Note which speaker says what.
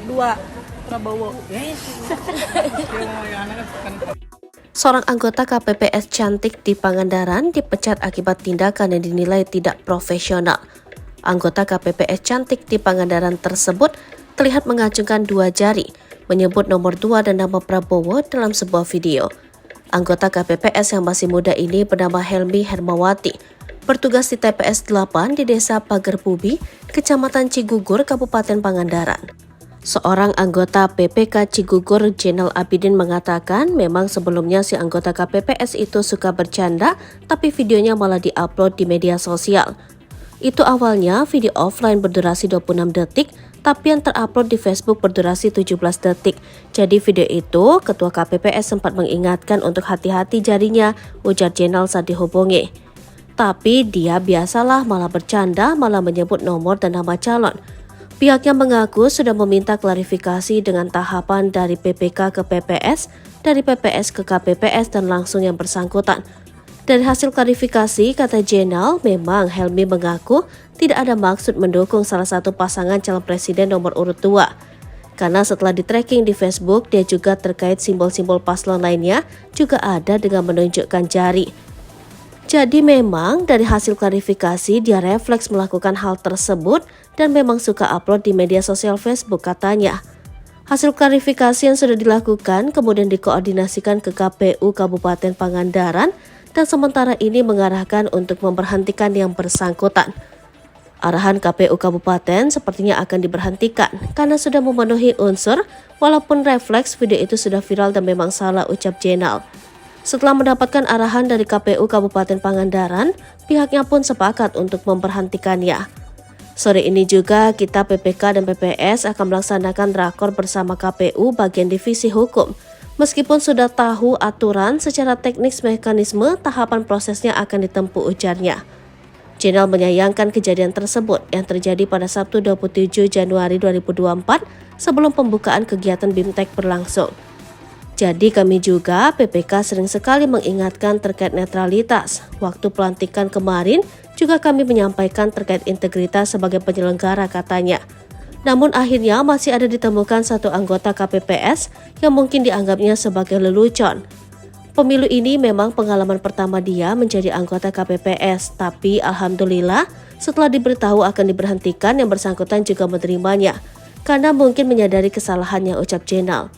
Speaker 1: 2 Prabowo.
Speaker 2: Seorang anggota KPPS Cantik di Pangandaran dipecat akibat tindakan yang dinilai tidak profesional. Anggota KPPS Cantik di Pangandaran tersebut terlihat mengacungkan 2 jari, menyebut nomor 2 dan nama Prabowo dalam sebuah video. Anggota KPPS yang masih muda ini bernama Helmi Hermawati, bertugas di TPS 8 di Desa Pagerbubi, Kecamatan Cigugur, Kabupaten Pangandaran. Seorang anggota PPK Cigugur, Jenal Abidin, mengatakan memang sebelumnya si anggota KPPS itu suka bercanda, tapi videonya malah diupload di media sosial. Itu awalnya video offline berdurasi 26 detik, tapi yang terupload di Facebook berdurasi 17 detik. Jadi video itu, Ketua KPPS sempat mengingatkan untuk hati-hati jarinya, ujar Jenal saat dihubungi. Tapi dia biasalah malah bercanda, malah menyebut nomor dan nama calon. Pihaknya mengaku sudah meminta klarifikasi dengan tahapan dari PPK ke PPS, dari PPS ke KPPS dan langsung yang bersangkutan. Dari hasil klarifikasi, kata Jenal, memang Helmi mengaku tidak ada maksud mendukung salah satu pasangan calon presiden nomor urut 2. Karena setelah di-tracking di Facebook, dia juga terkait simbol-simbol paslon lainnya juga ada dengan menunjukkan jari. Jadi memang dari hasil klarifikasi dia refleks melakukan hal tersebut dan memang suka upload di media sosial Facebook, katanya. Hasil klarifikasi yang sudah dilakukan kemudian dikoordinasikan ke KPU Kabupaten Pangandaran dan sementara ini mengarahkan untuk memberhentikan yang bersangkutan. Arahan KPU Kabupaten sepertinya akan diberhentikan karena sudah memenuhi unsur, walaupun refleks video itu sudah viral dan memang salah, ucap Jenal. Setelah mendapatkan arahan dari KPU Kabupaten Pangandaran, pihaknya pun sepakat untuk memberhentikannya. Sore ini juga kita PPK dan PPS akan melaksanakan rakor bersama KPU bagian divisi hukum. Meskipun sudah tahu aturan, secara teknis mekanisme tahapan prosesnya akan ditempuh, ujarnya. Jenal menyayangkan kejadian tersebut yang terjadi pada Sabtu 27 Januari 2024 sebelum pembukaan kegiatan BIMTEK berlangsung. Jadi kami juga PPK sering sekali mengingatkan terkait netralitas. Waktu pelantikan kemarin juga kami menyampaikan terkait integritas sebagai penyelenggara, katanya. Namun akhirnya masih ada ditemukan satu anggota KPPS yang mungkin dianggapnya sebagai lelucon. Pemilu ini memang pengalaman pertama dia menjadi anggota KPPS, tapi alhamdulillah setelah diberitahu akan diberhentikan yang bersangkutan juga menerimanya. Karena mungkin menyadari kesalahannya, ucap Jenal.